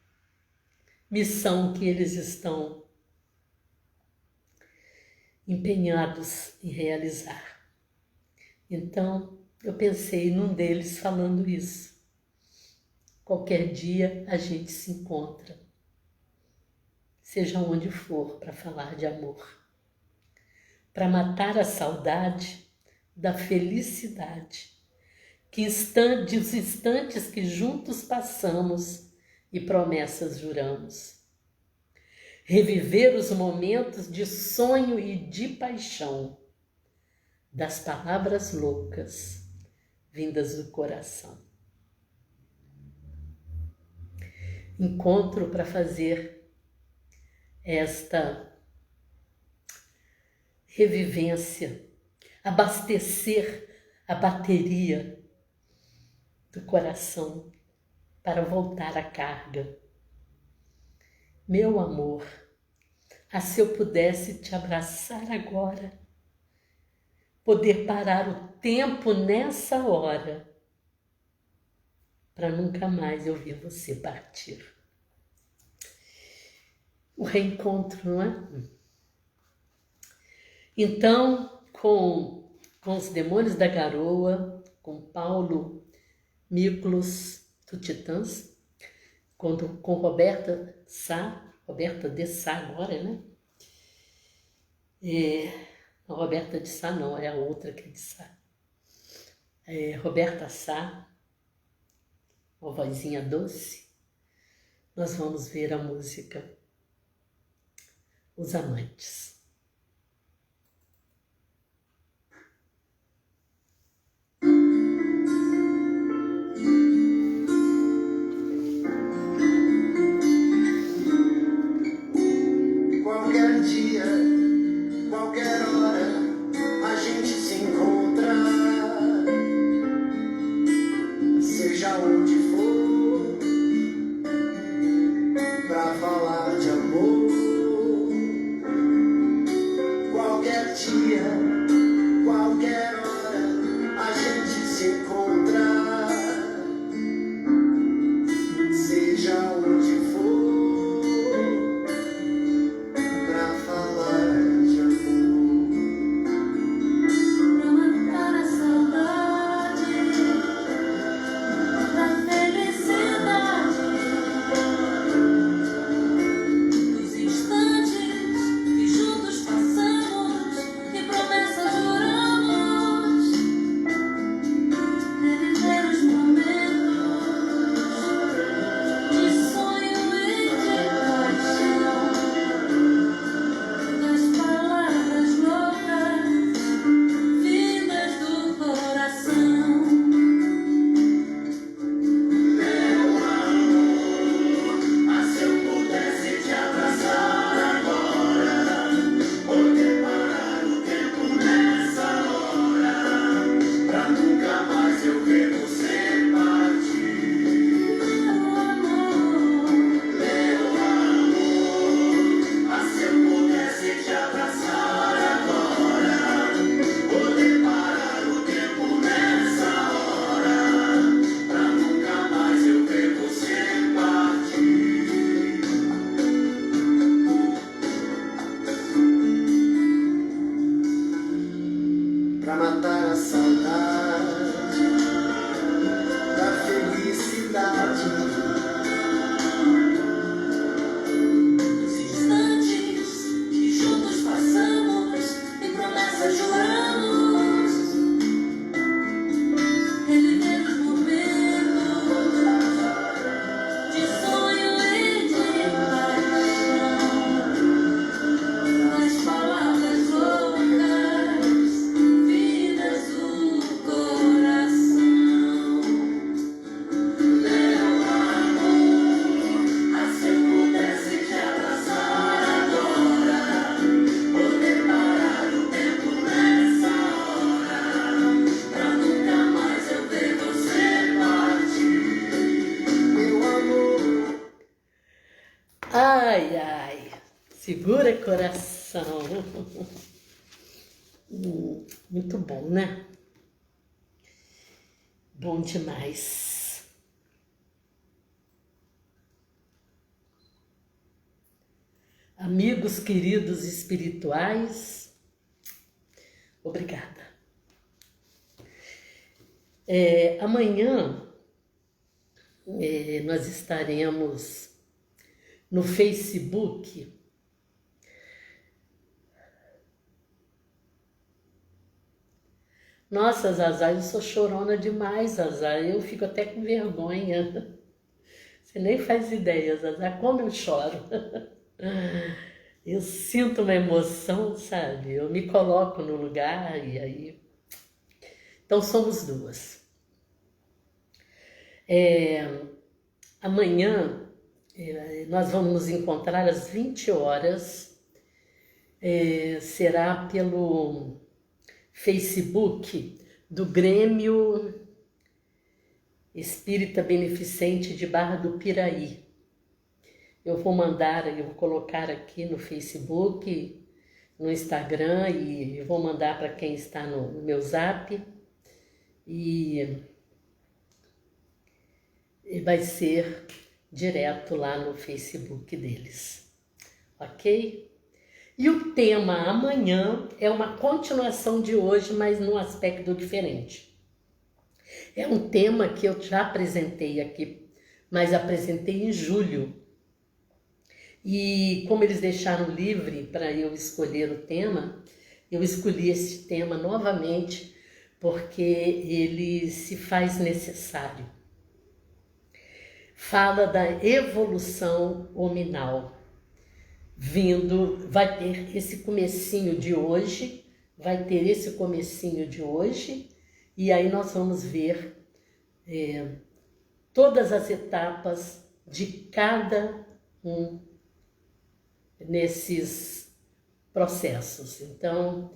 missão que eles estão empenhados em realizar. Então, eu pensei num deles falando isso. Qualquer dia a gente se encontra, seja onde for, para falar de amor, para matar a saudade da felicidade, dos instantes que juntos passamos e promessas juramos. Reviver os momentos de sonho e de paixão, das palavras loucas vindas do coração. Encontro para fazer esta revivência, abastecer a bateria do coração para voltar à carga. Meu amor, se eu pudesse te abraçar agora, poder parar o tempo nessa hora, para nunca mais eu ver você partir. O reencontro, não é? Então, com os Demônios da Garoa, com Paulo Miklos Tutitãs, com Roberta de Sá agora, né? Não, Roberta de Sá não, é a outra que é de Sá. Roberta Sá, uma vozinha doce. Nós vamos ver a música Os Amantes. Qualquer dia, qualquer hora, a gente se encontra, seja onde for, pra falar de amor. Qualquer dia, qualquer hora, a gente se encontra, seja onde for. Pra matar a saudade da felicidade, dos instantes que juntos passamos e promessas juramos, reviver os momentos de sonho e de paixão, das palavras loucas vindas do coração. Meu amor, se eu pudesse te abraçar agora, poder parar o tempo nessa hora, pra nunca mais eu ver você partir. Meu amor. Ai, ai, segura coração. Muito bom, né? Bom demais. Amigos queridos espirituais, Obrigada. Amanhã nós estaremos no Facebook. Nossa, Zazá, eu sou chorona demais, Zazá. Eu fico até com vergonha. Você nem faz ideia, Zazá, como eu choro. Eu sinto uma emoção, sabe? Eu me coloco no lugar e aí... Então, somos duas. Amanhã, nós vamos nos encontrar às 20 horas. Será pelo Facebook do Grêmio Espírita Beneficente de Barra do Piraí. Eu vou colocar aqui no Facebook, no Instagram e vou mandar para quem está no meu Zap. E vai ser direto lá no Facebook deles, ok? E o tema amanhã é uma continuação de hoje, mas num aspecto diferente. É um tema que eu já apresentei aqui, mas apresentei em julho. E como eles deixaram livre para eu escolher o tema, eu escolhi esse tema novamente, porque ele se faz necessário. Fala da evolução hominal. Vai ter esse comecinho de hoje, e aí nós vamos ver todas as etapas de cada um nesses processos. Então,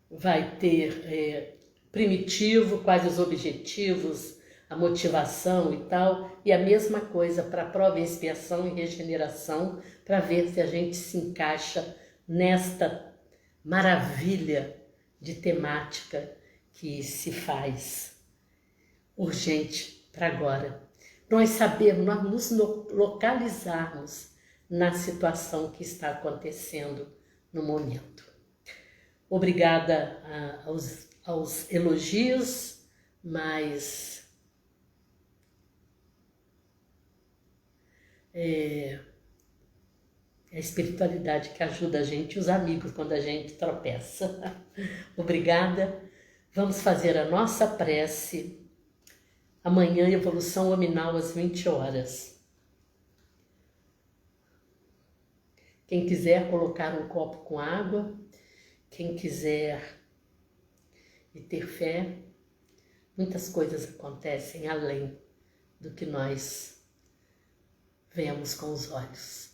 vai ter primitivo, quais os objetivos, a motivação e tal, e a mesma coisa para prova, expiação e regeneração, para ver se a gente se encaixa nesta maravilha de temática que se faz urgente para agora. Nós sabemos, nós nos localizarmos na situação que está acontecendo no momento. Obrigada aos elogios, mas é a espiritualidade que ajuda a gente, os amigos, quando a gente tropeça. Obrigada. Vamos fazer a nossa prece. Amanhã, evolução hominal às 20 horas. Quem quiser colocar um copo com água, quem quiser e ter fé, muitas coisas acontecem além do que nós vemos com os olhos.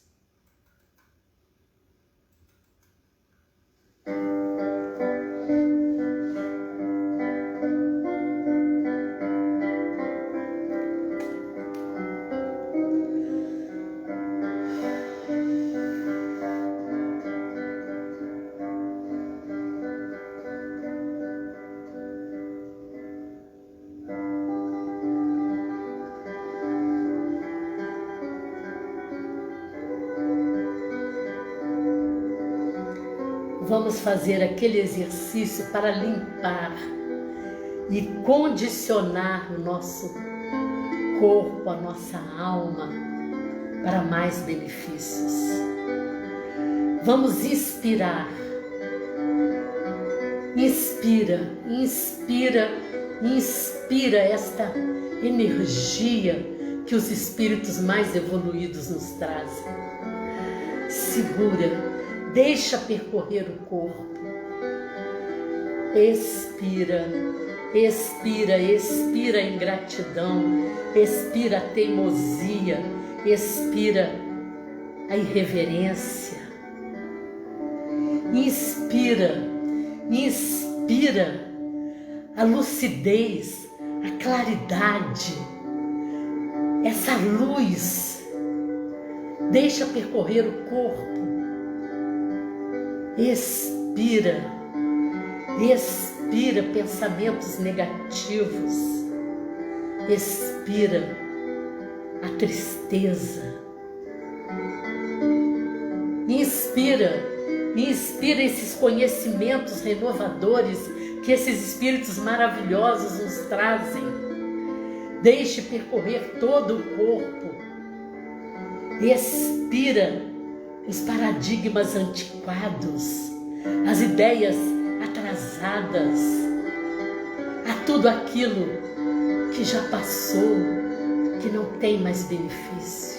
Vamos fazer aquele exercício para limpar e condicionar o nosso corpo, a nossa alma para mais benefícios. Vamos inspirar. Inspira, inspira, inspira esta energia que os espíritos mais evoluídos nos trazem. Segura. Deixa percorrer o corpo. Expira, expira, expira a ingratidão, expira a teimosia, expira a irreverência. Inspira, inspira a lucidez, a claridade, essa luz. Deixa percorrer o corpo. Expira, expira pensamentos negativos, expira a tristeza, inspira, e inspira esses conhecimentos renovadores que esses espíritos maravilhosos nos trazem. Deixe percorrer todo o corpo. Expira os paradigmas antiquados, as ideias atrasadas, a tudo aquilo que já passou, que não tem mais benefício.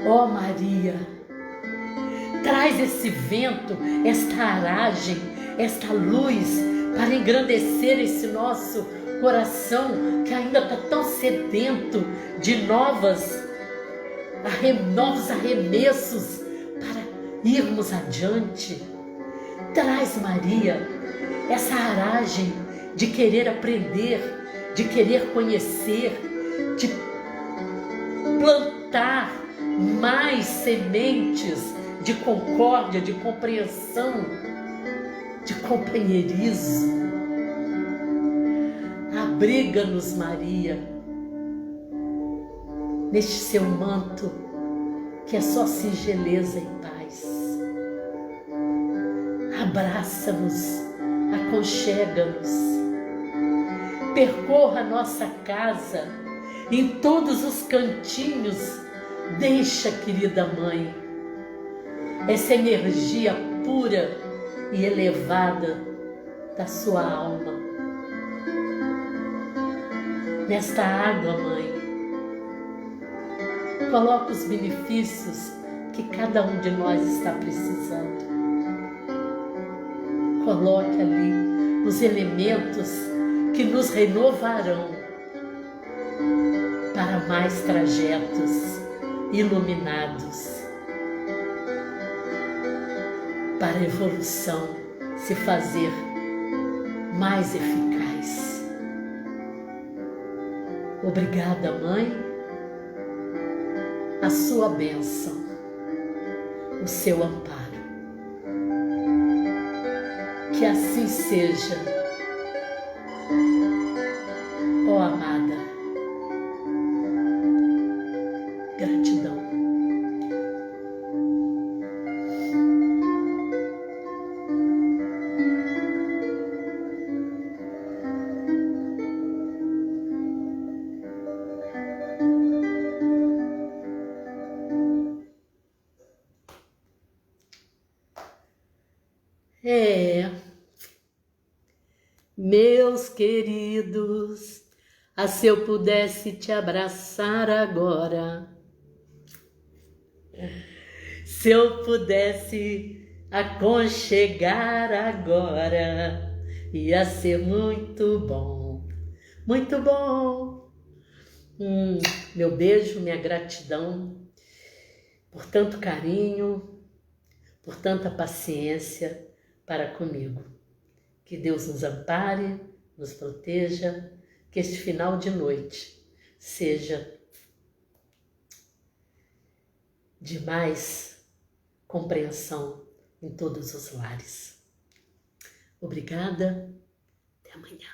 Ó Maria, traz esse vento, esta aragem, esta luz para engrandecer esse nosso coração que ainda está tão sedento de novos arremessos para irmos adiante. Traz, Maria, essa aragem de querer aprender, de querer conhecer, de plantar mais sementes de concórdia, de compreensão, de companheirismo. Abriga-nos, Maria, neste seu manto que é só singeleza e paz. Abraça-nos, aconchega-nos, percorra nossa casa em todos os cantinhos. Deixa, querida Mãe, essa energia pura e elevada da sua alma. Nesta água, Mãe, coloca os benefícios que cada um de nós está precisando. Coloque ali os elementos que nos renovarão para mais trajetos iluminados, para a evolução se fazer mais eficaz. Obrigada, Mãe, a sua bênção, o seu amparo. Que assim seja, ó amada. Gratidão. Meus queridos, se eu pudesse te abraçar agora, se eu pudesse aconchegar agora, ia ser muito bom, muito bom. Meu beijo, minha gratidão por tanto carinho, por tanta paciência para comigo. Que Deus nos ampare, nos proteja, que este final de noite seja de mais compreensão em todos os lares. Obrigada, até amanhã.